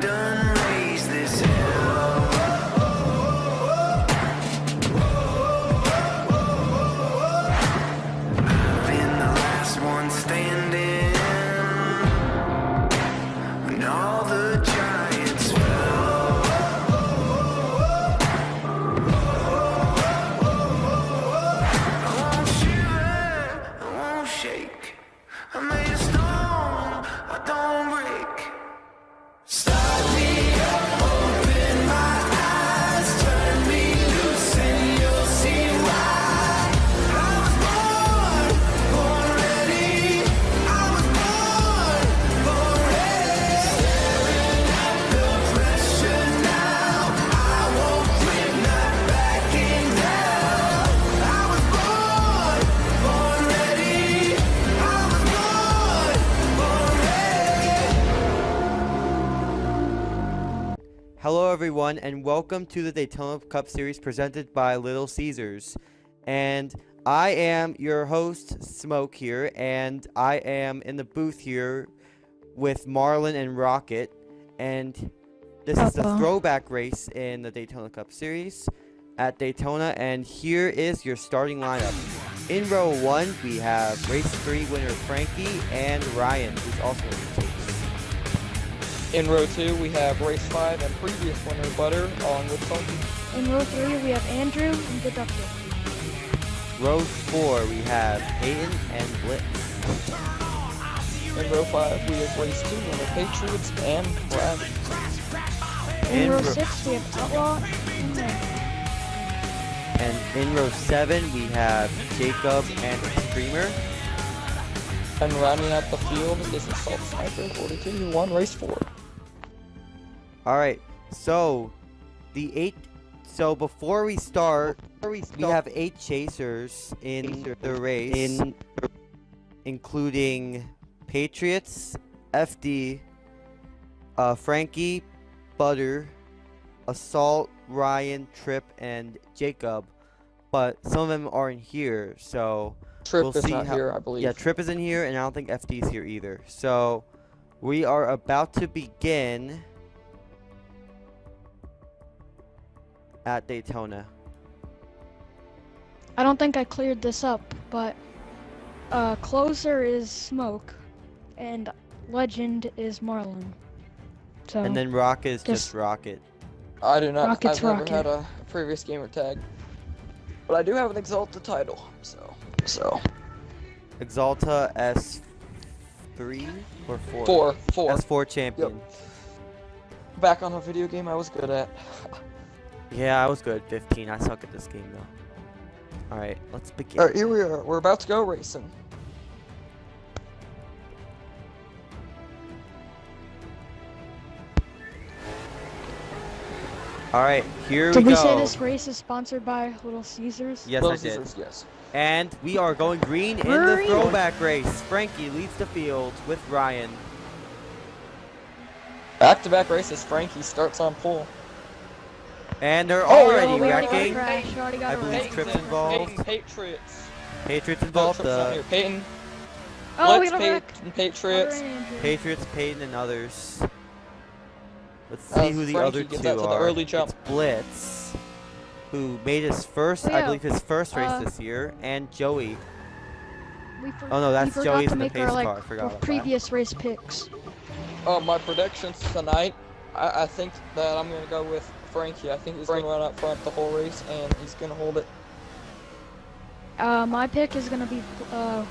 done raised this hell. I've been the last one standing when all the giants fell. I won't shiver, I won't shake. I made a stone, I don't break. Start me up, open my eyes, turn me loose and you'll see why. I was born ready. I was born ready. Staring at the pressure now, I won't quit, not backing down. I was born ready. I was born ready. Hello everyone and welcome to the Daytona Cup Series presented by Little Caesars. And I am your host, Smoke here, and I am in the booth here with Marlon and Rocket. And this is the throwback race in the Daytona Cup Series at Daytona, and here is your starting lineup. In row 1, we have race 3 winner Frankie and Ryan, who's also in the chase. In row 2, we have race 5 and previous winner Butter along with Funky. In row 3, we have Andrew and Deductive. Row 4, we have Peyton and Blitz. In row 5, we have race 2 winner Patriots and Brad. In row 6, we have Outlaw and Randy. And in row 7, we have Jacob and Extremer. And rounding out the field is Assault Sniper 42 who won race 4. Alright, so before we start, we have 8 chasers in the race, including Patriots, FD, Frankie, Butter, Assault, Ryan, Trip, and Jacob. But some of them aren't here, so Trip we'll is see not here, I believe. Yeah, Trip isn't here, and I don't think FD is here either. So we are about to begin at Daytona. I don't think I cleared this up, but closer is Smoke, and Legend is Marlon. So And then Rocket is just Rocket. I do not. Rocket's I've never Rocket. had a previous gamer tag, but I do have an Exalted title. So. Exalta S3 or 4? 4. S4 champion. Yep. Back on a video game I was good at. Yeah, I was good at 15. I suck at this game though. Alright, let's begin. Alright, here we are. We're about to go racing. Alright, here Did we we go. say this race is sponsored by Little Caesars? Yes, Little I did. Caesars, yes. And we are going green in the Green. throwback race. Frankie leads the field with Ryan. Back-to-back races. Frankie starts on pole. And they're Oh, already we already got a wrecking. crash. We already got I a believe wreck. Trips involved. Peyton, Patriots. Patriots No, involved. Trips not here. Peyton. Oh, we Blitz, got a wreck. Peyton, Patriots. Patriots, Peyton, and others. Let's see who the Frankie other gets two out to the are. early jump. It's Blitz, who made his first, Oh, I yeah. believe, his first race Uh, this year, and Joey. Oh no, that's we forgot Joey's to in the make pace our, like, car. I forgot about that. previous race picks. My predictions tonight, I think that I'm going to go with Frankie. I think he's going to run up front the whole race, and he's going to hold it. My pick is gonna be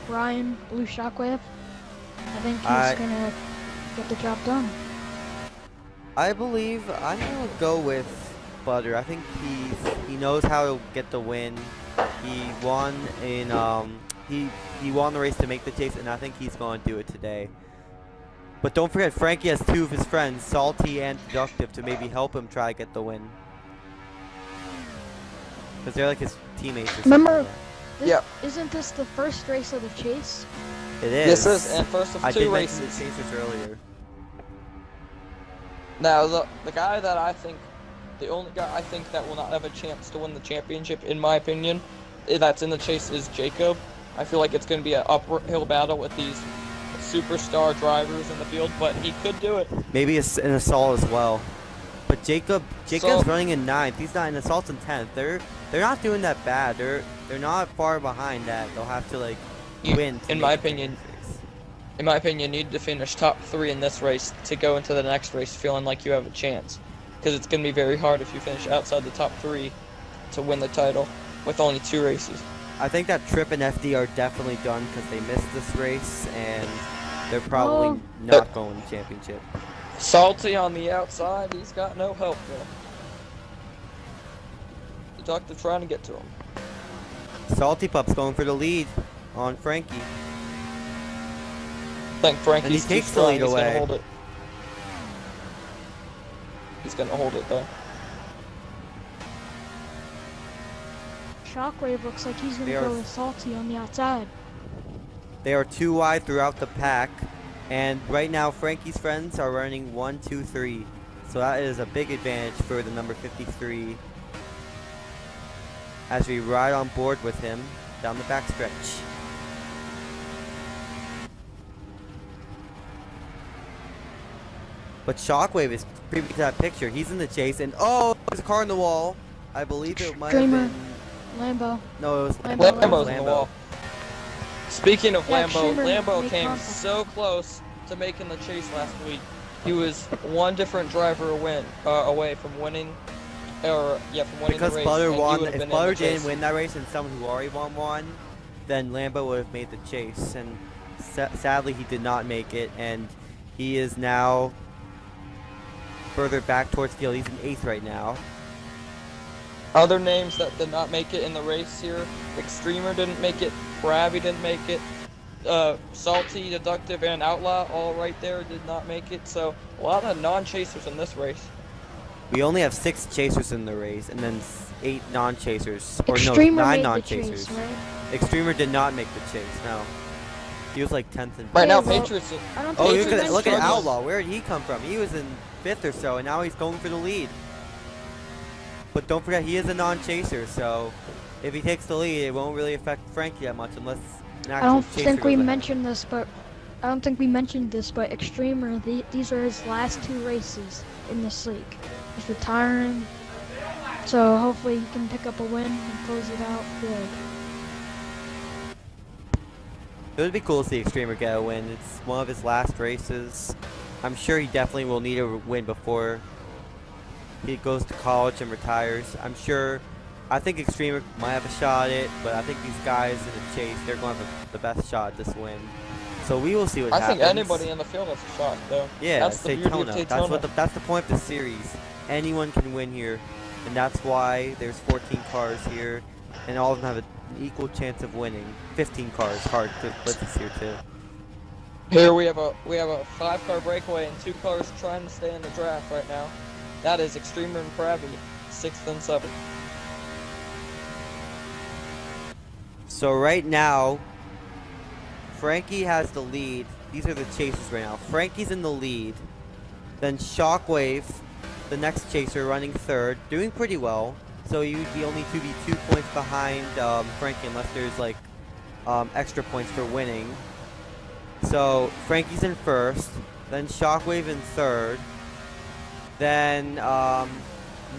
Ryan Blue Shockwave. I think he's gonna get the job done. I believe I'm gonna go with Butter. I think he knows how to get the win. He won in he won the race to make the chase, and I think he's gonna do it today. But don't forget, Frankie has 2 of his friends, Salty and Deductive, to maybe help him try to get the win. Because they're like his teammates or something. Remember, Yeah. Isn't this the first race of the chase? It is. This is, and first of I 2 did races. mention the chasers earlier. Now, the guy that I think, the only guy I think that will not have a chance to win the championship, in my opinion, that's in the chase is Jacob. I feel like it's going to be an uphill battle with these superstar drivers in the field, but he could do it. Maybe it's an assault as well. But Jacob's So- running in 9th. He's not in assaults in 10th. They're not doing that bad. They're not far behind that. They'll have to like win. To in make my the opinion, race. you need to finish top 3 in this race to go into the next race feeling like you have a chance. Because it's going to be very hard if you finish outside the top 3 to win the title with only 2 races. I think that Tripp and FD are definitely done because they missed this race and they're probably not going to championship. Salty on the outside, he's got no help though. The doctor trying to get to him. Salty Pup's going for the lead on Frankie. I think Frankie's And he takes too the strong. lead He's away. gonna hold it. He's gonna hold it though. Shockwave looks like he's gonna They are- go with Salty on the outside. They are 2 wide throughout the pack. And right now, Frankie's friends are running 1, 2, 3. So that is a big advantage for the number 53 as we ride on board with him down the backstretch. But Shockwave is privy to that picture. He's in the chase, and oh, there's a car in the wall. I believe it might have Extremer. been. Lambo. No, it was Lambo. Lambo's in the wall. Speaking of Yeah, Lambo, Extremer Lambo made came contact. so close to making the chase last week. He was one different driver away from winning, from winning because the race. Butter and he won. would've If been in Butter the chase. didn't win that race and someone who already won one, then Lambo would have made the chase. And sadly, he did not make it, and he is now further back towards the field. He's in 8th right now. Other names that did not make it in the race here: Extremer didn't make it, Bravi didn't make it, Salty, Deductive, and Outlaw all right there did not make it. So a lot of non-chasers in this race. We only have 6 chasers in the race, and then 8 non-chasers. Or no, Extremer 9 made the non-chasers. chase, right? Extremer did not make the chase. No, he was like 10th and. Right now, well, Patriots. I don't Oh, think look at struggles. Outlaw. Where did he come from? He was in 5th or so, and now he's going for the lead. But don't forget, he is a non-chaser, so if he takes the lead, it won't really affect Frankie that much unless an I actual don't chaser think we goes ahead. mentioned this, but Extremer, these are his last 2 races in this league. He's retiring, so hopefully he can pick up a win and close it out good. It would be cool to see Extremer get a win. It's one of his last races. I'm sure he definitely will need a win before he goes to college and retires. I think Extremer might have a shot at it, but I think these guys in the chase, they're going to have the best shot at this win. So we will see what I happens. think anybody in the field has a shot, though. Yeah, That's the beauty Daytona. of Daytona. That's the point of the series. Anyone can win here, and that's why there's 14 cars here, and all of them have an equal chance of winning. 15 cars, hard to blitz this here too. Here we have a 5-car breakaway and 2 cars trying to stay in the draft right now. That is Extremer and Bravi, 6th and 7th. So right now, Frankie has the lead. These are the chasers right now. Frankie's in the lead. Then Shockwave, the next chaser, running 3rd, doing pretty well. So you would be only 2 points behind Frankie unless there's like extra points for winning. So Frankie's in 1st, then Shockwave in 3rd, then none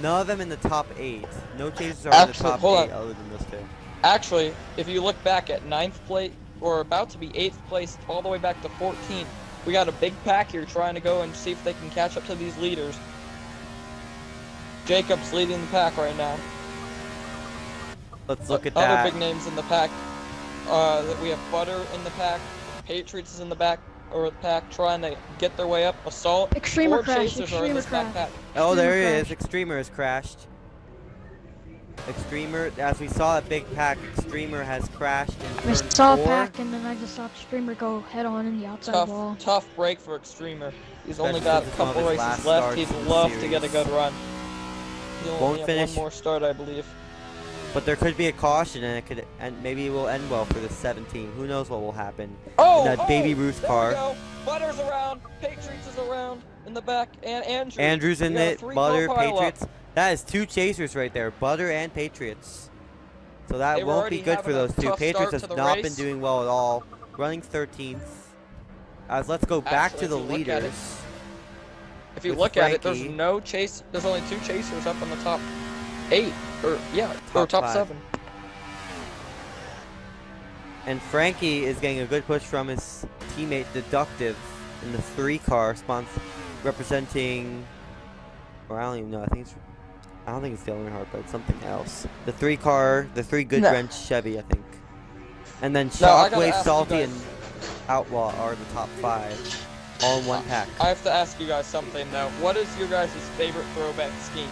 of them in the top 8. No chasers are in the Actually, top hold 8 on. other than those 2. Actually, if you look back at 9th place, or about to be 8th place, all the way back to 14th, we got a big pack here trying to go and see if they can catch up to these leaders. Jacob's leading the pack right now. Let's look at Other that. big names in the pack. That we have Butter in the pack. Patriots is in the back trying to get their way up. Assault. Extremer 4 crashed, chasers are in Extremer this back crashed. pack. Oh, there he Extremer is. crashed. Extremer has crashed. Extremer, as we saw that big pack, Extremer has crashed in I turn saw a 4. pack and then I just saw Extremer go head on in the outside wall. Tough break for Extremer. He's only Especially got a since it's one of couple his races last left. starts He'd in the love to get a series. good run. He'll Won't only have finish. one more start, I believe. But there could be a caution, and maybe it will end well for the 17. Who knows what will happen? Oh, in that Baby Ruth there car. we go. Butter's around. Patriots is around in the back, and Andrew. Andrew's in We got a it. 3-car Butter, pileup. Patriots. That is 2 chasers right there. Butter and Patriots. So that They were won't be already good for having a those 2. tough Patriots start has to the not been race. doing well at all. Running 13th. As let's go back Actually, to the if you look at it- leaders. If you With look at it, there's Frankie. no chase. There's only 2 chasers up in the top 8, or yeah, or Top top 5. 7. And Frankie is getting a good push from his teammate Deductive in the 3 car representing, or I don't even know, I don't think it's Dale Earnhardt, but it's something else. The 3 good No. wrench Chevy, I think. And then No, I gotta Shockwave, ask you Salty, guys- and Outlaw are the top 5, all in one pack. I have to ask you guys something now. What is your guys' favorite throwback scheme?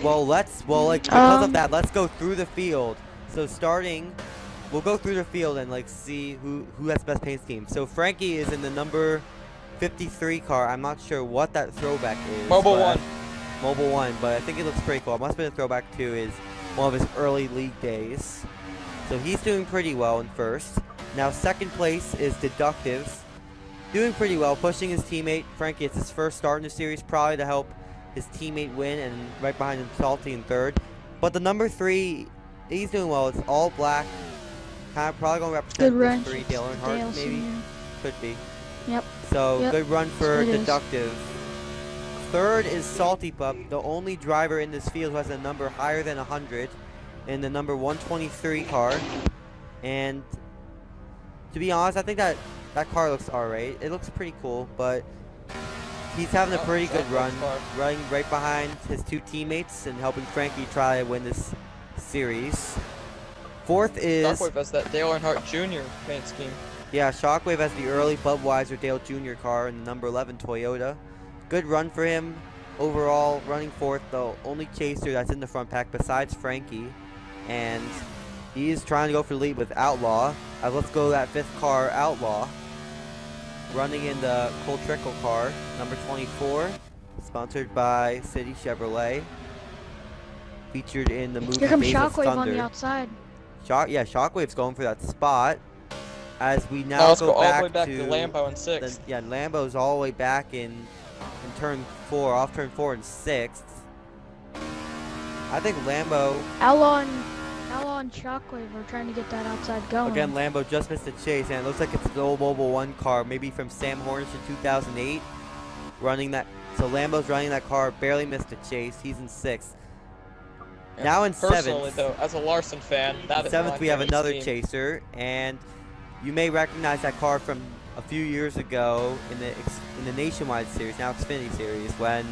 Well, because of Um, that, let's go through the field. So starting, we'll go through the field and like see who has the best paint scheme. So Frankie is in the number 53 car. I'm not sure what that throwback is. Mobile but- 1. Mobile 1, but I think it looks pretty cool. It must have been a throwback to one of his early league days. So he's doing pretty well in first. Now second place is Deductive. Doing pretty well, pushing his teammate. Frankie, it's his first start in the series, probably to help his teammate win, and right behind him Salty in third. But the number 3, he's doing well. It's all black. Kind of probably going to Good represent wrench. this 3, Dale Earnhardt, Dale maybe. Sr. Could be. Yep. So Yep. good run for It is. Deductive. Third is Salty Pup, the only driver in this field who has a number higher than 100 in the number 123 car. And to be honest, I think that car looks alright. It looks pretty cool, but he's having a pretty good run, running right behind his 2 teammates and helping Frankie try to win this series. Fourth is, Shockwave has that Dale Earnhardt Jr. paint scheme. yeah, Shockwave has the early Budweiser Dale Jr. car in the number 11 Toyota. Good run for him overall, running fourth, the only chaser that's in the front pack besides Frankie. And he's trying to go for the lead with Outlaw. Let's go to that 5th car, Outlaw. Running in the Cole Trickle car, number 24. Sponsored by City Chevrolet. Featured in the movie Here comes Days of Shockwave on Thunder. the outside. Shockwave's going for that spot. As we Now now let's go go all the back way back to to Lambo in 6th. yeah, Lambo's all the way back in turn 4, off turn 4 and 6th. I think Lambo, Outlaw and Shockwave are trying to get that outside going. again, Lambo just missed a chase, and it looks like it's the old Mobile 1 car, maybe from Sam Hornish in 2008, running that. So Lambo's running that car, barely missed a chase. He's in 6th. Now in Personally, 7th. though, as a Larson fan, that is 7th, my we have favorite another scheme. chaser. chaser, and you may recognize that car from a few years ago in the Nationwide Series, now Xfinity Series, when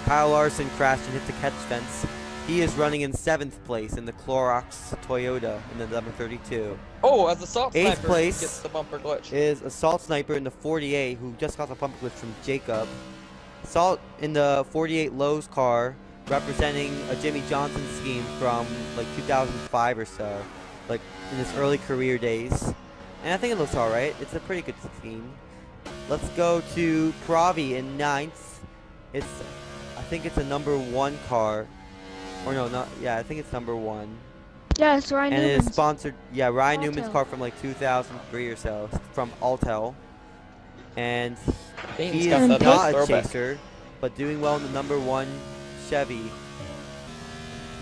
Kyle Larson crashed and hit the catch fence. He is running in 7th place in the Clorox Toyota in the number 32. Oh, as the Salt 8th Sniper place gets the bumper glitch. Is Assault Sniper in the 48, who just got the bumper glitch from Jacob. Assault in the 48 Lowe's car, representing a Jimmy Johnson scheme from like 2005 or so, like in his early career days. And I think it looks alright. It's a pretty good scheme. Let's go to Pravi in 9th. I think it's a number 1 car. Or no, not, yeah, I think it's number 1. Yeah, it's Ryan And it is Newman's. sponsored, yeah, Ryan Newman's Altel. car from like 2003 or so, from Altel. And Dean's he got is that not nice a throwback. chaser, but doing well in the number 1 Chevy.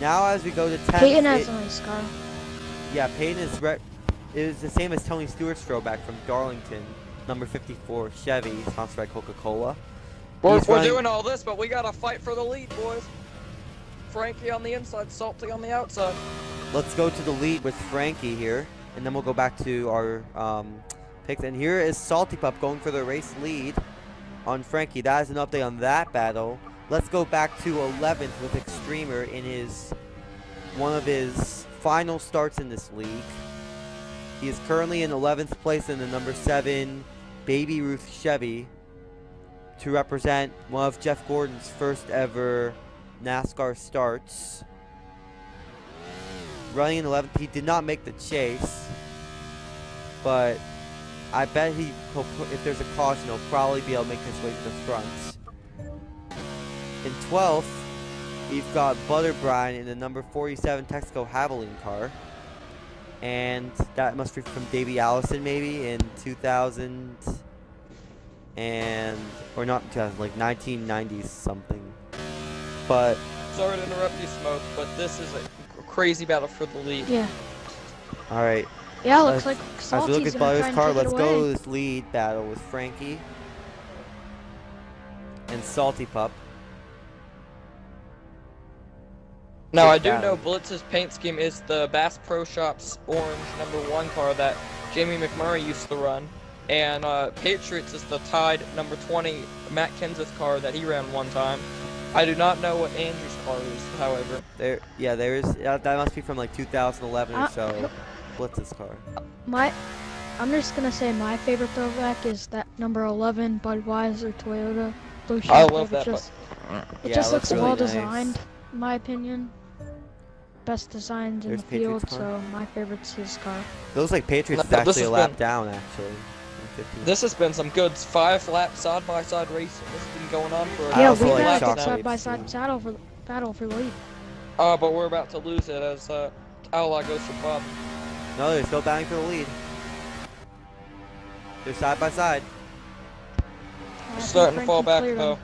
Now as we go to 10th, Peyton has a nice car. yeah, Peyton is the same as Tony Stewart's throwback from Darlington, number 54 Chevy, sponsored by Coca-Cola. We're He's running- doing all this, but we gotta fight for the lead, boys. Frankie on the inside, Salty on the outside. Let's go to the lead with Frankie here, and then we'll go back to our picks. And here is Salty Pup going for the race lead on Frankie. That is an update on that battle. Let's go back to 11th with Extremer in one of his final starts in this league. He is currently in 11th place in the number 7 Baby Ruth Chevy to represent one of Jeff Gordon's first ever NASCAR starts. Running in 11th, he did not make the chase, but I bet if there's a caution, he'll probably be able to make his way to the front. In 12th, we've got Butter Brian in the number 47 Texaco Havoline car. And that must be from Davey Allison maybe in 2000 or not 2000, like 1990s something. But Sorry to interrupt you, Smoke, but this is a crazy battle for the lead. Yeah. all right, Yeah, looks like As we look Salty's at gonna Butler's try and car, take it let's go away. this lead battle with Frankie and Salty Pup. Now, Good I do battle. know Blitz's paint scheme is the Bass Pro Shops orange #1 car that Jamie McMurray used to run. And Patriots is the Tide #20 Matt Kenseth car that he ran one time. I do not know what Andrew's car is, however. There is. That must be from like 2011 or so. Blitz's car. I'm just gonna say my favorite throwback is that number 11 Budweiser Toyota blue I shockwave. love that. It Yeah, just it looks really well nice. designed, in my opinion. Best designed in There's the field, Patriots car. so my favorite's his car. It looks like Patriots is No, this actually a has lap been- down, actually. 15. This has been some good 5-lap side-by-side racing. This has been going on for I Yeah, also we've like had a Shockwaves, good side-by-side too. battle for the lead. But we're about to lose it as Outlaw goes for Bob. No, they're still battling for the lead. They're side by side. They're starting to fall back, though.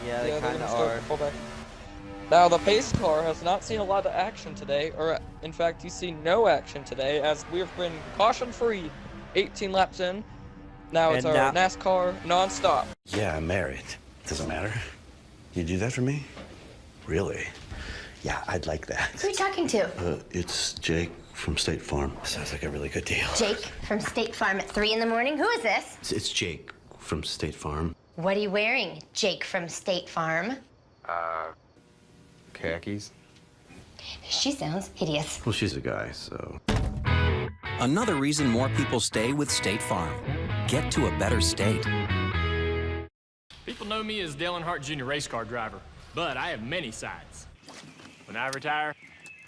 Yeah, they they're kind gonna of start are. to fall back. Now, the pace car has not seen a lot of action today, or in fact, he's seen no action today, as we've been caution-free 18 laps in. Now it's And our now- NASCAR non-stop. Yeah, I'm married. Doesn't matter. You do that for me? Really? Yeah, I'd like that. Who are you talking to? It's Jake from State Farm. Sounds like a really good deal. Jake from State Farm at 3 in the morning. Who is this? It's Jake from State Farm. What are you wearing, Jake from State Farm? Khakis. She sounds hideous. Well, she's a guy, so. Another reason more people stay with State Farm. Get to a better state. People know me as Dale Earnhardt Jr. race car driver, but I have many sides. When I retire,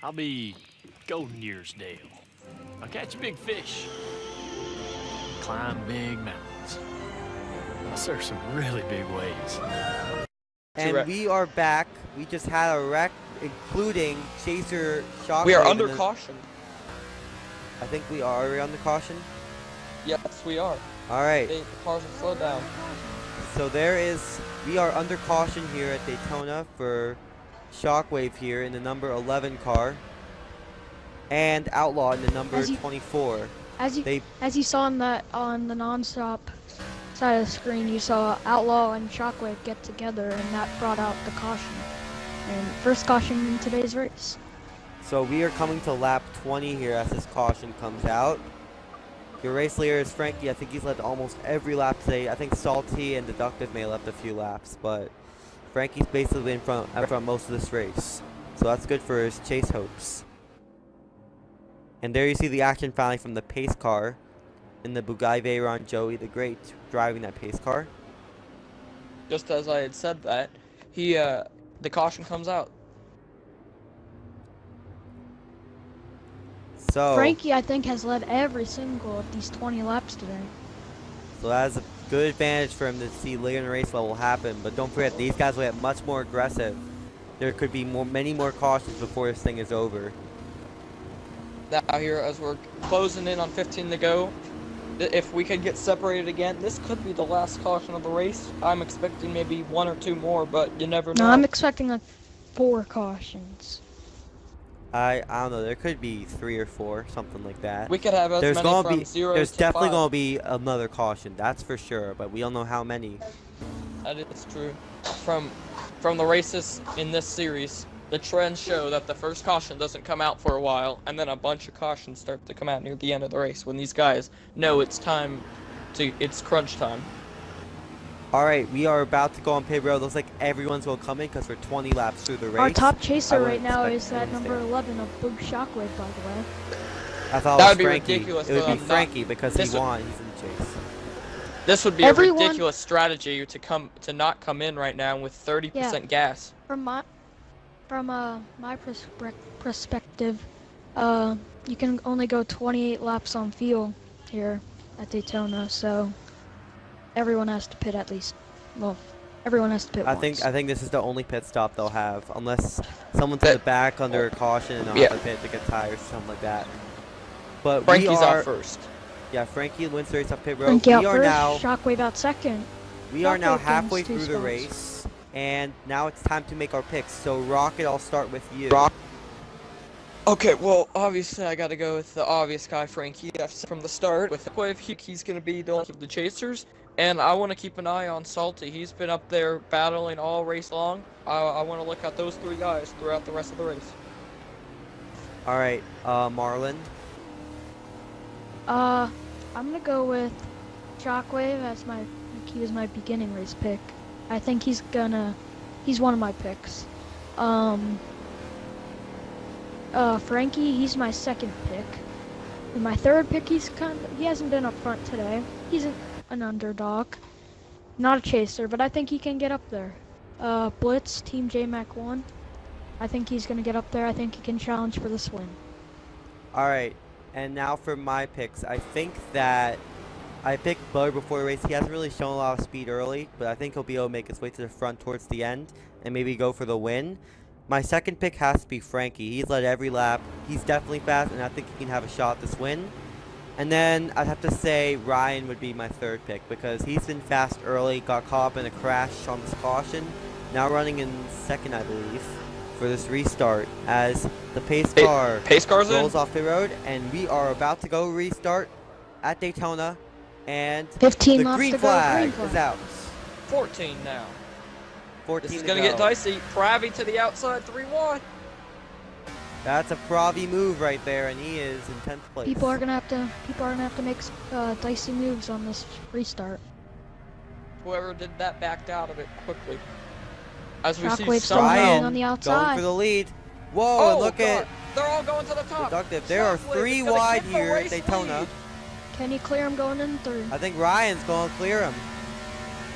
I'll be Golden Years Dale. I'll catch big fish, climb big mountains. I'll surf some really big waves. And Correct. we are back. We just had a wreck, including Chaser Shockwave. We are under and then- caution. I think we are. Are we on the caution? Yes, we are. All right. The cars have slowed down. So we are under caution here at Daytona for Shockwave here in the number 11 car, and Outlaw in the number As you- 24. As They you saw on the non-stop side of the screen, you saw Outlaw and Shockwave get together, and that brought out the caution. And first caution in today's race. So we are coming to lap 20 here as this caution comes out. Your race leader is Frankie. I think he's led almost every lap today. I think Salty and Deductive may have left a few laps, but Frankie's basically in front most of this race. So that's good for his chase hopes. And there you see the action finally from the pace car in the Bugatti Veyron Joey the Great driving that pace car. Just as I had said that, the caution comes out. So Frankie, I think, has led every single of these 20 laps today. So that's a good advantage for him to see later in the race what will happen. But don't forget, these guys will get much more aggressive. There could be many more cautions before this thing is over. Now here, as we're closing in on 15 to go, if we could get separated again, this could be the last caution of the race. I'm expecting maybe 1 or 2 more, but you never know. No, I'm expecting like 4 cautions. I don't know. There could be 3 or 4, something like that. We could have as There's many gonna from be 0 there's to definitely 5. gonna be another caution. That's for sure. But we don't know how many. That is true. From the races in this series, the trends show that the first caution doesn't come out for a while, and then a bunch of cautions start to come out near the end of the race when these guys know it's crunch time. All right, we are about to go on pit road. Looks like everyone's gonna come in because we're 20 laps through the race. Our top I chaser wouldn't right now expect is that anyone to number stay. 11 of Blue Shockwave, by the way. I thought That it would be was Frankie. ridiculous It would for be them not- Frankie because he this would- won. He's in the chase. This would be Everyone- a ridiculous strategy to not come in right now with 30% gas. From my perspective, you can only go 28 laps on field here at Daytona, so everyone has to pit at least. Well, everyone has to pit I once. think this is the only pit stop they'll have, unless someone's in the back under a caution and they'll Yeah. have to pit to get tires or something like that. But Frankie's we are, out first. yeah, Frankie wins the race off pit road. Frankie out We are first, now Shockwave out second. we are now Shockwave halfway gains 2 through the spots. race, and now it's time to make our picks. So Rocket, I'll start with you. Okay, well, obviously I gotta go with the obvious guy, Frankie. I've said from the start with Wave, he's gonna be the one of the chasers, and I want to keep an eye on Salty. He's been up there battling all race long. I want to look at those three guys throughout the rest of the race. All right, Marlon. I'm gonna go with Shockwave as he was my beginning race pick. I think he's one of my picks. Frankie, he's my second pick. And my third pick, he hasn't been up front today. He's an underdog. Not a chaser, but I think he can get up there. Blitz, Team J-Mac 1. I think he's gonna get up there. I think he can challenge for this win. All right, and now for my picks. I think that I picked Bud before the race. He hasn't really shown a lot of speed early, but I think he'll be able to make his way to the front towards the end and maybe go for the win. My second pick has to be Frankie. He's led every lap. He's definitely fast, and I think he can have a shot at this win. And then I'd have to say Ryan would be my third pick because he's been fast early, got caught up in a crash on this caution. Now running in second, I believe, for this restart as the pace car rolls off the road, and we are about to go restart at Daytona, and 15 the laps green to go, flag green is out. 14 now. 14 This is to gonna go. get dicey. Pravi to the outside, 3 wide. That's a Pravi move right there, and he is in 10th place. People are gonna have to make dicey moves on this restart. Whoever did that backed out of it quickly. As we see Shockwave's still somehow. hanging on the going outside. for the lead. Whoa, and look God. at They're all going to the top. Deductive. There are Shockwave 3 is gonna wide get the here at race Daytona. lead. Can he clear him going in third? I think Ryan's going to clear him.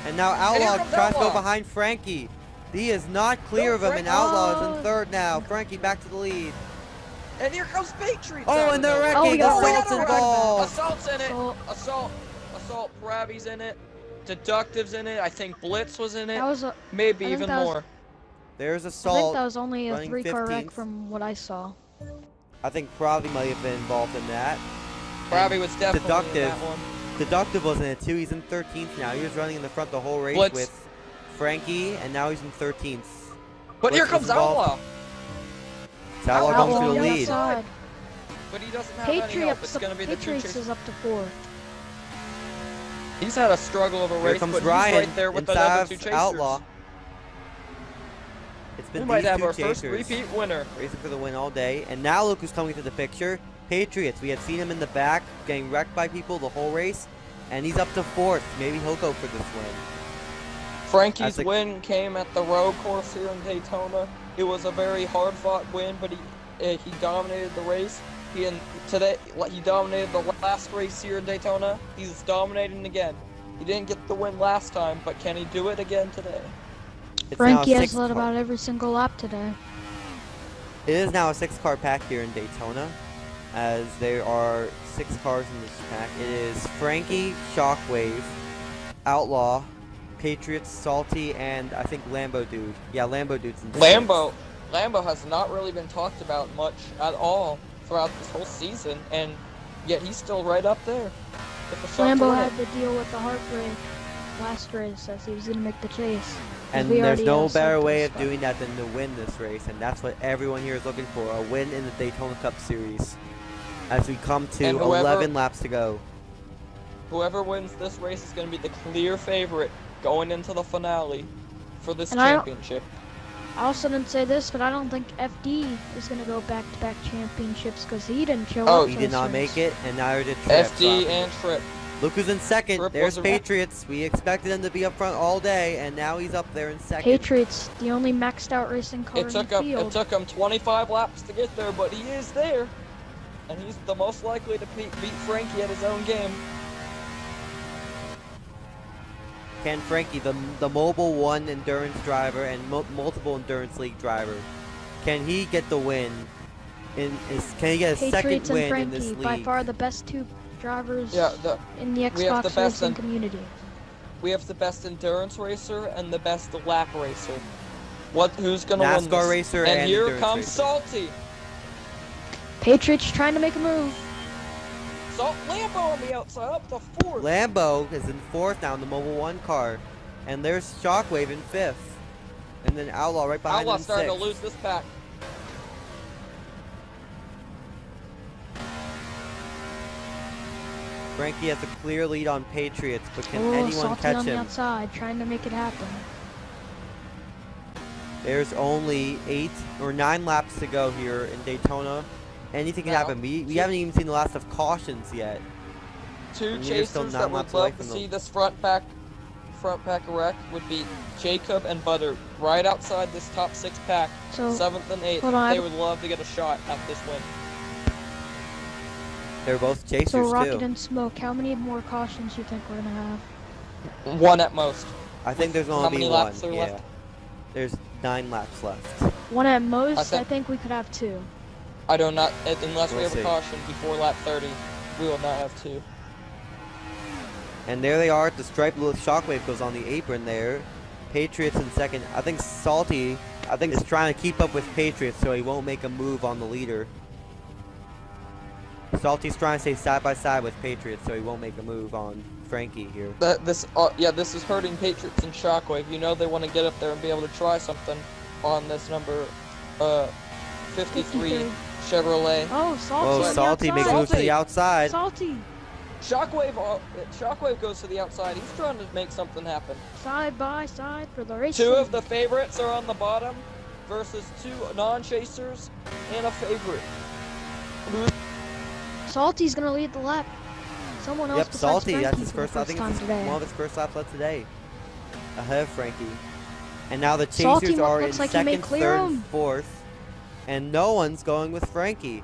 And now here Outlaw comes tries to go Outlaw. behind Frankie. He is not clear No, of him, and Frankie. Outlaw is in Oh. third now. Frankie back to the lead. And here comes Patriots. Oh, out and of they're nowhere. wrecking. we got Assault's wrecked. involved. Assault's in it. Assault. Assault. Pravi's in it. Deductive's in it. I think Blitz was in it. That was Maybe I think even that was- more. There's I think Assault. that was only a running 3-car wreck 15th. from what I saw. I think Pravi might have been involved in that. Pravi was definitely in Deductive. that one. Deductive was in it too. He's in 13th now. He was running in the front the whole race Blitz. with Frankie, and now he's in 13th. But Blitz here was comes involved. Outlaw. It's Outlaw Outlaw going on for the the lead. outside. But he doesn't have any help. Patriots, It's going to be the two Patriots chasers. is up to 4. He's had a struggle of a Here race, comes but Ryan he's right there with the inside other of two chasers. Outlaw. It's We been might these have two our first chasers repeat winner. racing for the win all day, and now look who's coming to the picture. Patriots. We had seen him in the back getting wrecked by people the whole race, and he's up to 4th. Maybe he'll go for this win. Frankie's That's a- win came at the road course here in Daytona. It was a very hard-fought win, but he dominated the race. He dominated the last race here in Daytona. He's dominating again. He didn't get the win last time, but can he do it again today? It's Frankie now a has 6 led car- about every single lap today. It is now a 6-car pack here in Daytona, as there are 6 cars in this pack. It is Frankie, Shockwave, Outlaw, Patriots, Salty, and I think Lambo Dude. Yeah, Lambo Dude's in 6th. Lambo has not really been talked about much at all throughout this whole season, and yet he's still right up there. with a shot to Lambo win had it. to deal with the heartbreak last race as he was going to make the chase. 'Cause And we there's already no had better something way of stuck. doing that than to win this race, and that's what everyone here is looking for, a win in the Daytona Cup Series. As we come to And whoever- 11 laps to go. Whoever wins this race is going to be the clear favorite going into the finale for this And I don't- championship. I also didn't say this, but I don't think FD is going to go back-to-back championships because he didn't show Oh, up. He for did this not race. make it, and neither did Tripp. FD and Tripp. Look who's in second. Tripp There's was a- Patriots. We expected him to be up front all day, and now he's up there in second. Patriots, the only maxed-out racing car It in took the him. field. It took him 25 laps to get there, but he is there, and he's the most likely to beat Frankie at his own game. Can Frankie, the Mobile 1 endurance driver and multiple endurance league driver, can he get the win? Can he get a second Patriots and win in this Frankie, league? by far the best two drivers Yeah, in the we have the Xbox best racing in- community. we have the best endurance racer and the best lap racer. Who's gonna win NASCAR this? racer And and here endurance comes racer. Salty. Patriots trying to make a move. Lambo on the outside, up to 4th. Lambo is in 4th now in the Mobile 1 car, and there's Shockwave in 5th, and then Outlaw right behind Outlaw him in starting 6th. to lose this pack. Frankie has a clear lead on Patriots, but can Oh, anyone Salty catch on the him? outside, trying to make it happen. There's only 8 or 9 laps to go here in Daytona. Anything can Now, happen. We haven't even seen the last of cautions yet. Two And you're still chasers 9 that would laps away love to from see them. this front pack wreck would be Jacob and Butter right outside this top 6 pack, So, 7th and 8th. hold on, They would love to get a shot at this win. They're both chasers so Rocket too. and Smoke, how many more cautions you think we're gonna have? 1 at most. I think there's How only many one. laps are Yeah. left? There's 9 laps left. One at most. I think- think we could have 2. I do not, unless we We'll have a see. caution before lap 30, we will not have 2. And there they are at the stripe. Shockwave goes on the apron there. Patriots in second. I think Salty, is trying to keep up with Patriots so he won't make a move on the leader. Salty's trying to stay side by side with Patriots so he won't make a move on Frankie here. This is hurting Patriots and Shockwave. You know they want to get up there and be able to try something on this number 53 Chevrolet. Oh, Salty. Oh, on the Salty makes a outside. move to the outside. Salty. Shockwave goes to the outside. He's trying to make something happen. Side by side for the race. 2 of the favorites are on the bottom versus 2 non-chasers and a favorite. Salty's gonna lead the lap. Someone else Yep, besides Salty. Frankie That's his for the first. I think time it's today. one of his first laps left today. Ahead of Frankie. And now the Salty chasers are in looks like he may second, clear third, him. and fourth. And no one's going with Frankie.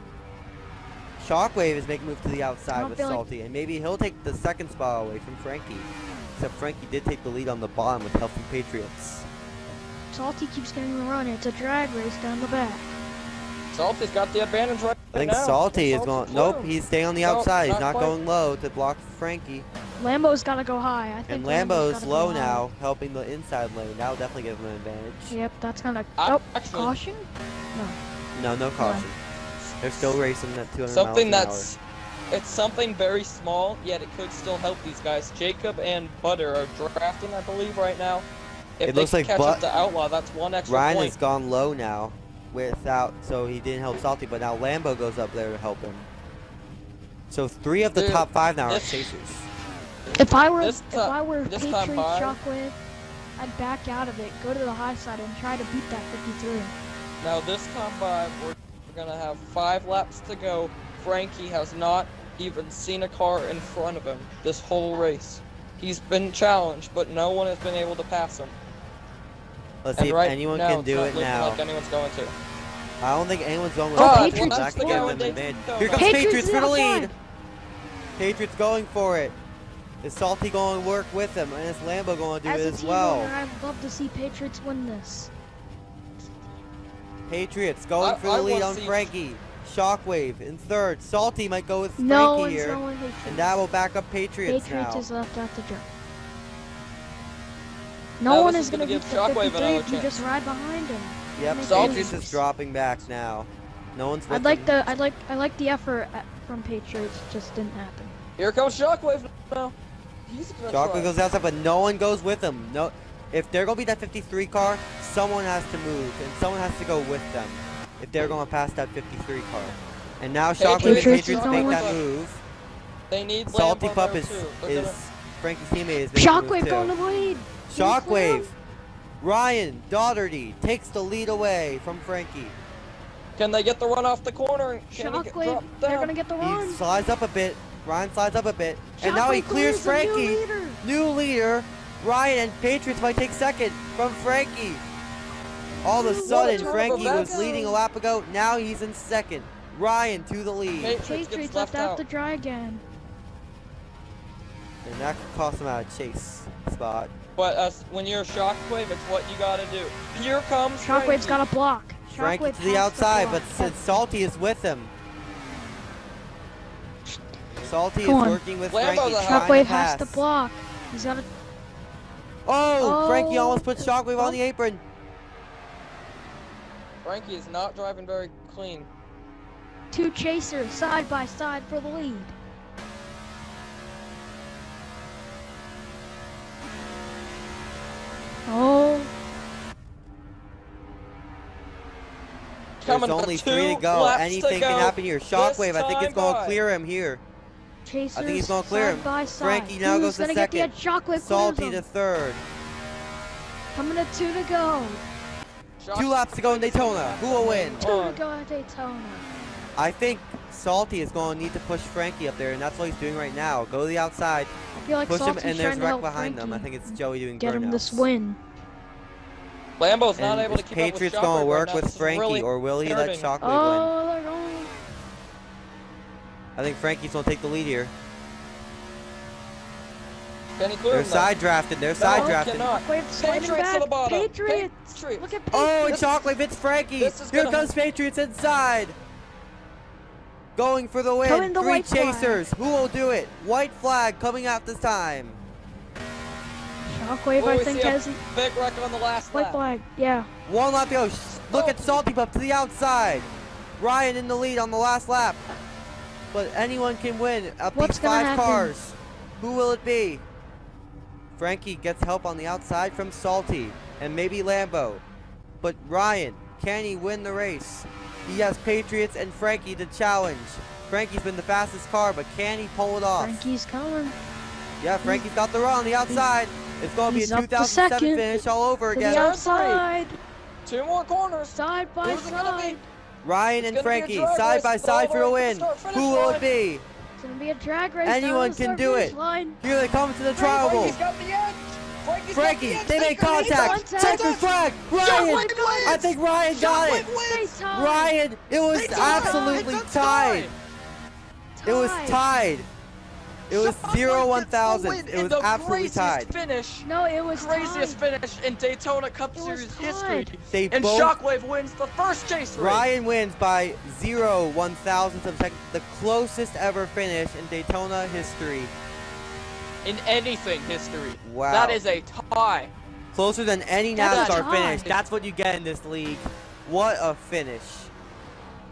Shockwave is making a move to the outside don't with feel like- Salty. And maybe he'll take the second spot away from Frankie. Except Frankie did take the lead on the bottom with healthy Patriots. Salty keeps getting the run. It's a drag race down the back. Salty's got the advantage right I think now. Salty is Salty's going. clear. Nope, he's staying on the No, outside. He's not not quite. going low to block Frankie. Lambo's gotta go high. I think And Lambo's gotta go low high. now, helping the inside lane. That'll definitely give him an advantage. Yep, that's kind of. I- Oh, actually- caution? No. No caution. They're still racing at 200 Something miles an that's it's something very small, yet it could still help these guys. Jacob and Butter are drafting, I believe, right now. If It they looks can like catch up to Outlaw, that's 1 hour. extra Ryan point. has gone low now, so he didn't help Salty, but now Lambo goes up there to help him. So 3 of the Dude, top 5 now are this- chasers. If I were This if I were this Patriots time by- Shockwave, I'd back out of it, go to the high side, and try to beat that 53. Now this time by, we're gonna have 5 laps to go. Frankie has not even seen a car in front of him this whole race. He's been challenged, but no one has been able to pass him. Let's And see if right anyone now, can it's do not it looking now. like anyone's going to. I don't think anyone's going with Oh, Frankie. Patriots That is could give going. them an advantage. Patriots Here comes Patriots Patriots is for the outside. lead. Patriots going for it. Is Salty going to work with him? And is Lambo going to do As it a as team well? owner, I'd love to see Patriots win this. Patriots going for the I lead wanna on see- Frankie. Shockwave in third. Salty might go with Frankie No one's here. going with Patriots. And that will back up Patriots, Patriots now. is left at the jump. Now No one this is is going to gonna beat give the Shockwave 53 another if you chance. just ride behind him. Yep, Make Salty's Patriots moves. is dropping back now. No one's with I like him. the effort from Patriots. Just didn't happen. Here comes Shockwave now. He's gonna Shockwave try. goes outside, but no one goes with him. No, if they're gonna be that 53 car, someone has to move, and someone has to go with them if they're gonna pass that 53 car. And now Shockwave and Patriots Patriots is make going that with- move. They need Salty Lambo Pup there, is too. They're gonna- Frankie's teammate is making a move Shockwave too. going to the lead. Shockwave, Ryan Daugherty takes the lead away from Frankie. Can they get the run off the corner? Can he get Shockwave, dropped they're down? gonna get the run. He slides up a bit. Ryan slides up a bit, and now he Shockwave clears clears a new Frankie. leader. New leader. Ryan and Patriots might take second from Frankie. All of a What a sudden, turn of Frankie was events. leading a lap ago. Now he's in second. Ryan to the lead. Patriots Patriots gets left left out out. to dry again. And that could cost him out a chase spot. But when you're Shockwave, it's what you gotta do. Here comes Shockwave's Frankie. got a block. Frankie Shockwave to the has outside, block. but since Salty is with him. Salty is Come on. working with Lambo's Frankie. ahead. trying Shockwave to has pass. to block. He's got to. Oh, Frankie Oh. almost put Shockwave on the apron. Frankie is not driving very clean. 2 chasers side by side for the lead. Oh, There's Coming only to 3 to 2 go. laps Anything to can go. happen here. Shockwave, I think it's time going to by. clear him here. Chasers I think he's going to clear him. side by side. Frankie now Who's goes to gonna get the second. edge? Shockwave Salty clears to him. third. Coming to 2 to go. 2 laps to go in Daytona. Who will win? 2 to go at Daytona. I think Salty is going to need to push Frankie up there, and that's what he's doing right now. Go to the outside, I feel like push him, Salty's and there's trying to wreck help behind them. I Frankie think it's Joey doing get him this burnouts. win. Lambo's not And able to is keep up with Patriots Shockwave going to right work now. with This is Frankie, really or will he let hurting. Shockwave win? Oh, they're going. I think Frankie's going to take the lead here. Can he clear They're him, though? side drafting. They're No, side he drafting. cannot. Shockwave sliding Patriots to back. the bottom. Patriots. Patriots. Look at Oh, and Patriots. Shockwave hits Frankie. This is Here gonna- comes Patriots inside. Going for the win. Coming the 3 white flag. chasers. Who will do it? White flag coming out this time. Shockwave, Oh, I we think, see a has big record on the last white lap. flag. Yeah. 1 lap to go. Look at Salty Pup to the outside. Ryan in the lead on the last lap. But anyone can win up What's these gonna 5 happen? cars. Who will it be? Frankie gets help on the outside from Salty and maybe Lambo. But Ryan, can he win the race? He has Patriots and Frankie to challenge. Frankie's been the fastest car, but can he pull it off? Frankie's coming. Yeah, Frankie's got the run on the outside. It's going to be a he's up to 2007 second. finish all over To the again. outside. 2 more corners. Side by Who's it gonna be? side. Ryan It's and gonna be a Frankie drag side race by all side the for a way to win. the start-finish Who will it line. be? It's gonna be a drag race. Anyone down the can do start-finish it. line. Here they come to the trial. Frankie's got the edge. Frankie's got Frankie, the edge. they make Taker, he's contact. on Checkered flag. Ryan. wins. I think Ryan got it. Shockwave wins. They tied. Ryan, it was They tied. absolutely It's a tied. tie. It was tied. It was Shockwave 0-1000. gets the It win was in the absolutely craziest tied. Finish. No, it was Craziest tied. finish in Daytona Cup It was Series tied. history. They And both. Shockwave wins the first chase race. Ryan wins by 0-1000 of a second, the closest ever finish in Daytona history. In anything history. Wow. That is a tie. Closer than any That's a NASCAR tie. finish. That's what you get in this league. What a finish.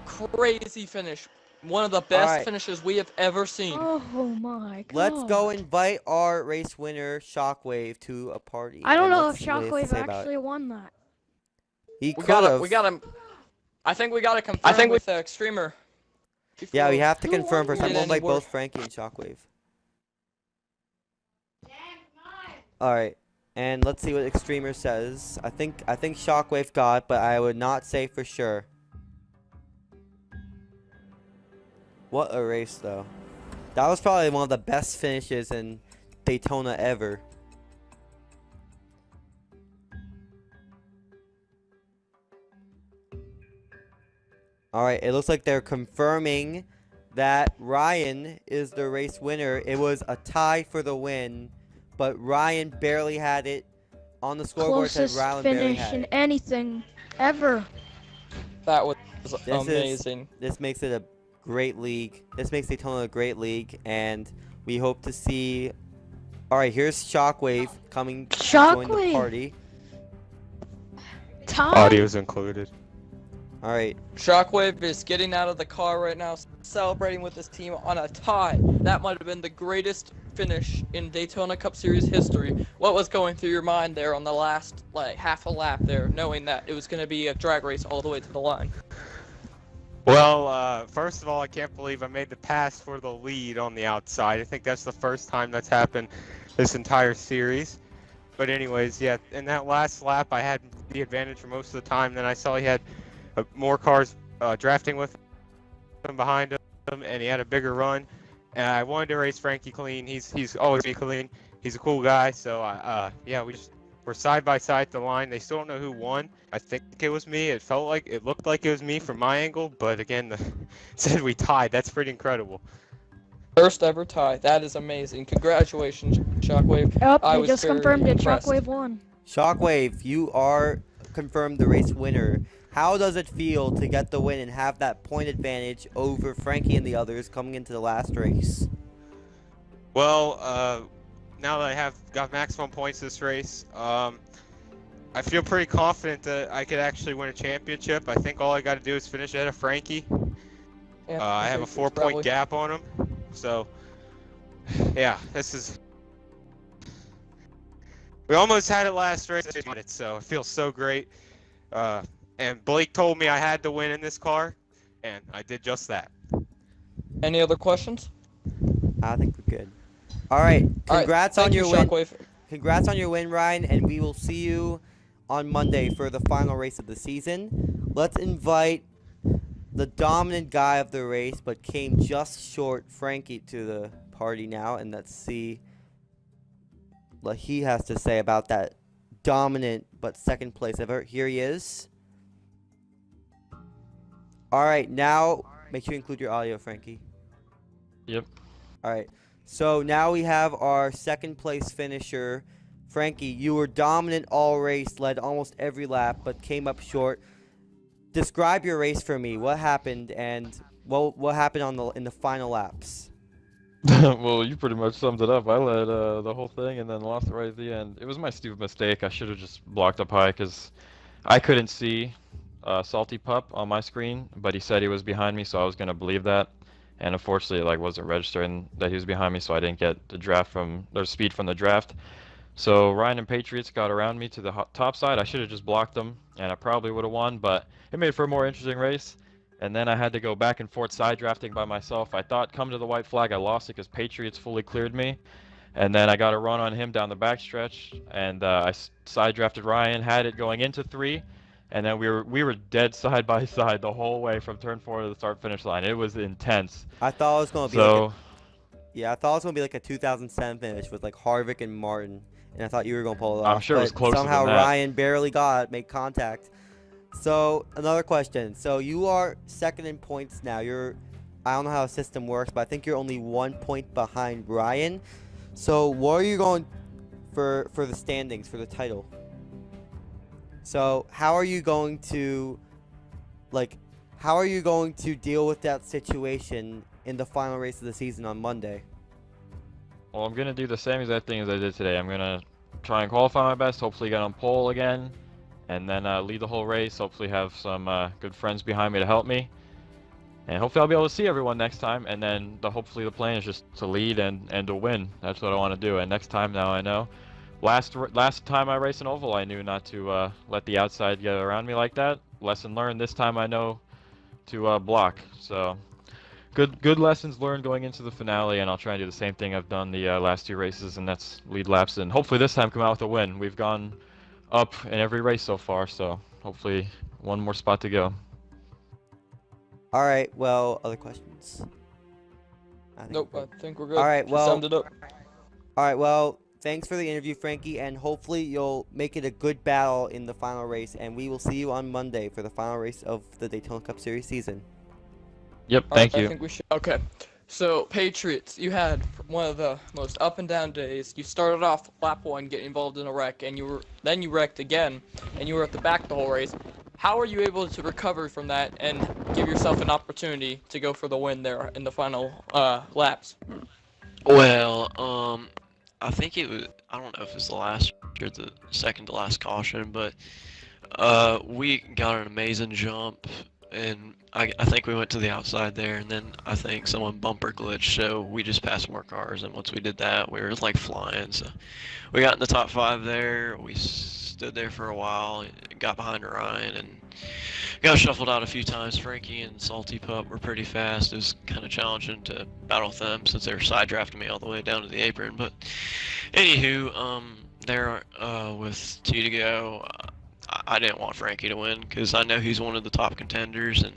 Crazy finish. One of the best right. finishes we have ever seen. Oh my god. Let's go invite our race winner, Shockwave, to a party. I don't and know let's if see what he has to Shockwave say about it. actually won that. He We could gotta, have. we gotta. I think we gotta confirm with Extremer. Yeah, we have to Who confirm won first. I'm Did gonna any invite work? both Frankie and Shockwave. Alright. And let's see what Extremer says. I think Shockwave got, but I would not say for sure. What a race, though. That was probably one of the best finishes in Daytona ever. Alright, it looks like they're confirming that Ryan is the race winner. It was a tie for the win, but Ryan barely had it. On the scoreboard, it said Closest Ryan barely finish had in it. anything ever. That was This amazing. This makes it a great league. This makes Daytona a great league, and we hope to see. All right, here's Shockwave coming to join the Shockwave. party. Tie. Audio's included. All right, Shockwave is getting out of the car right now, celebrating with his team on a tie. That might have been the greatest finish in Daytona Cup Series history. What was going through your mind there on the last, like, half a lap there, knowing that it was going to be a drag race all the way to the line? Well, first of all, I can't believe I made the pass for the lead on the outside. I think that's the first time that's happened this entire series. But anyways, yeah, in that last lap, I had the advantage for most of the time. Then I saw he had more cars drafting with him behind him, and he had a bigger run. And I wanted to race Frankie clean. He's always be clean. He's a cool guy. So yeah, we're side by side at the line. They still don't know who won. I think it was me. It looked like it was me from my angle, but again, it said we tied. That's pretty incredible. First ever tie. That is amazing. Congratulations, Shockwave. Yep, I they was just very confirmed it. impressed. Shockwave won. Shockwave, you are confirmed the race winner. How does it feel to get the win and have that point advantage over Frankie and the others coming into the last race? Well, now that I have got maximum points this race, I feel pretty confident that I could actually win a championship. I think all I got to do is finish ahead of Frankie. Yeah, I have a 4-point probably. gap on him. So, yeah, this is... We almost had it last race, so it feels so great. And Blake told me I had to win in this car, and I did just that. Any other questions? I think we're good. All right. All right, Congrats on thank your you, win. Shockwave. Congrats on your win, Ryan, and we will see you on Monday for the final race of the season. Let's invite the dominant guy of the race, but came just short, Frankie, to the party now, and let's see what he has to say about that dominant but second place ever. Here he is. All right, now make sure you include your audio, Frankie. Yep. All right. So now we have our second place finisher. Frankie, you were dominant all race, led almost every lap, but came up short. Describe your race for me. What happened and what happened in the final laps? Well, you pretty much summed it up. I led the whole thing and then lost right at the end. It was my stupid mistake. I should have just blocked up high because I couldn't see Salty Pup on my screen, but he said he was behind me, so I was gonna believe that. And unfortunately, it wasn't registering that he was behind me, so I didn't get the speed from the draft. So Ryan and Patriots got around me to the top side. I should have just blocked them, and I probably would have won, but it made for a more interesting race. And then I had to go back and forth side drafting by myself. I thought come to the white flag, I lost it because Patriots fully cleared me. And then I got a run on him down the backstretch, and I side drafted Ryan, had it going into 3. And then we were dead side by side the whole way from turn 4 to the start finish line. It was intense. I thought it was gonna be I thought it was gonna be like a 2007 finish with like Harvick and Martin, and I thought you were gonna pull it off. I'm sure it was but closer somehow than that. Ryan barely made contact. So another question. So you are second in points now. I don't know how the system works, but I think you're only 1 point behind Ryan. So what are you going for the standings for the title? So how are you going to deal with that situation in the final race of the season on Monday? Well, I'm going to do the same exact thing as I did today. I'm going to try and qualify my best, hopefully get on pole again, and then lead the whole race, hopefully have some good friends behind me to help me. And hopefully I'll be able to see everyone next time, and then hopefully the plan is just to lead and to win. That's what I want to do, and next time now I know. Last time I raced an oval, I knew not to let the outside get around me like that. Lesson learned. This time I know to block. So good lessons learned going into the finale, and I'll try and do the same thing I've done the last 2 races, and that's lead laps, and hopefully this time come out with a win. We've gone up in every race so far, so hopefully one more spot to go. All right. Well, other questions? Nope, I think we're good. All right. Just Well. summed it up. All right. Well. Thanks for the interview, Frankie, and hopefully you'll make it a good battle in the final race, and we will see you on Monday for the final race of the Daytona Cup Series season. Yep, Alright, thank you. I think we should. Okay. So, Patriots, you had one of the most up and down days. You started off lap 1 getting involved in a wreck, and then you wrecked again, and you were at the back the whole race. How are you able to recover from that and give yourself an opportunity to go for the win there in the final laps? Well, I think it was, I don't know if it's the last or the second to last caution, but we got an amazing jump, and I think we went to the outside there, and then I think someone bumper glitched, so we just passed more cars, and once we did that, we were like flying. So we got in the top 5 there. We stood there for a while, got behind Ryan, and got shuffled out a few times. Frankie and Salty Pup were pretty fast. It was kind of challenging to battle with them since they were side drafting me all the way down to the apron. But anywho, there with 2 to go, I didn't want Frankie to win because I know he's one of the top contenders, and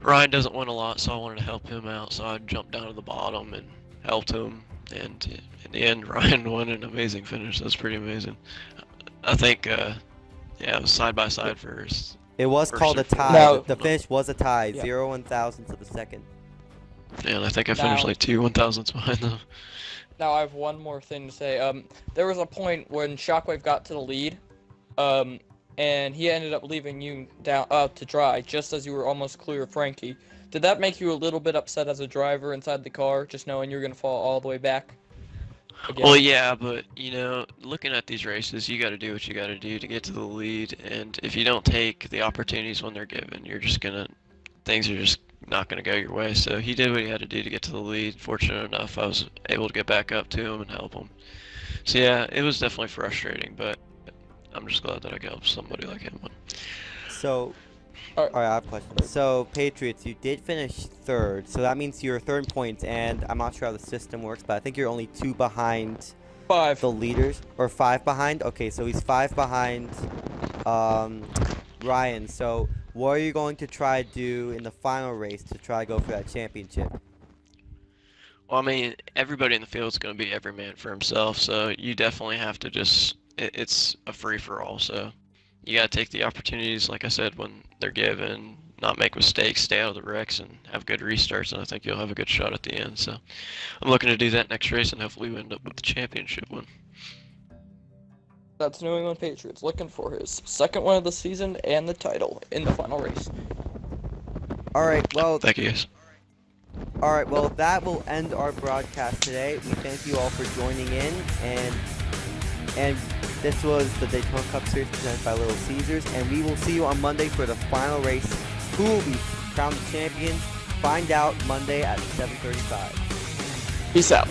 Ryan doesn't win a lot, so I wanted to help him out. So I jumped down to the bottom and helped him, and in the end, Ryan won an amazing finish. That's pretty amazing. I think, yeah, it was side by side first. It was called a tie. Now- The finish was a tie, Yeah. 0 1,000 to the second. Yeah, and I think I finished Now- like 2 1,000s behind them. Now I have one more thing to say. There was a point when Shockwave got to the lead, and he ended up leaving you down to dry just as you were almost clear of Frankie. Did that make you a little bit upset as a driver inside the car, just knowing you're gonna fall all the way back? Again? Well, yeah, but you know, looking at these races, you got to do what you got to do to get to the lead, and if you don't take the opportunities when they're given, things are just not gonna go your way. So he did what he had to do to get to the lead. Fortunate enough, I was able to get back up to him and help him. So yeah, it was definitely frustrating, but I'm just glad that I could help somebody like him win. So, All right, I have a question. So, Patriots, you did finish third, so that means you're third in points, and I'm not sure how the system works, but I think you're only 2 behind 5. the leaders, or 5 behind. Okay, so he's 5 behind Ryan. So, what are you going to try to do in the final race to try to go for that championship? Well, I mean, everybody in the field is going to be every man for himself, so you definitely have to just, it's a free-for-all, so you got to take the opportunities, like I said, when they're given, not make mistakes, stay out of the wrecks, and have good restarts, and I think you'll have a good shot at the end, so I'm looking to do that next race, and hopefully we end up with the championship win. That's New England Patriots looking for his second one of the season and the title in the final race. All right, well, Thank you, guys. all right, well, that will end our broadcast today. We thank you all for joining in, and this was the Daytona Cup Series presented by Little Caesars, and we will see you on Monday for the final race. Who will be crowned champion? Find out Monday at 7:35. Peace out.